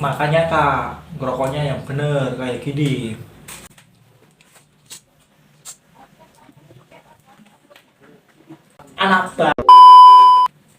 Makanya kak, ngerokoknya yang bener kayak gini. Anak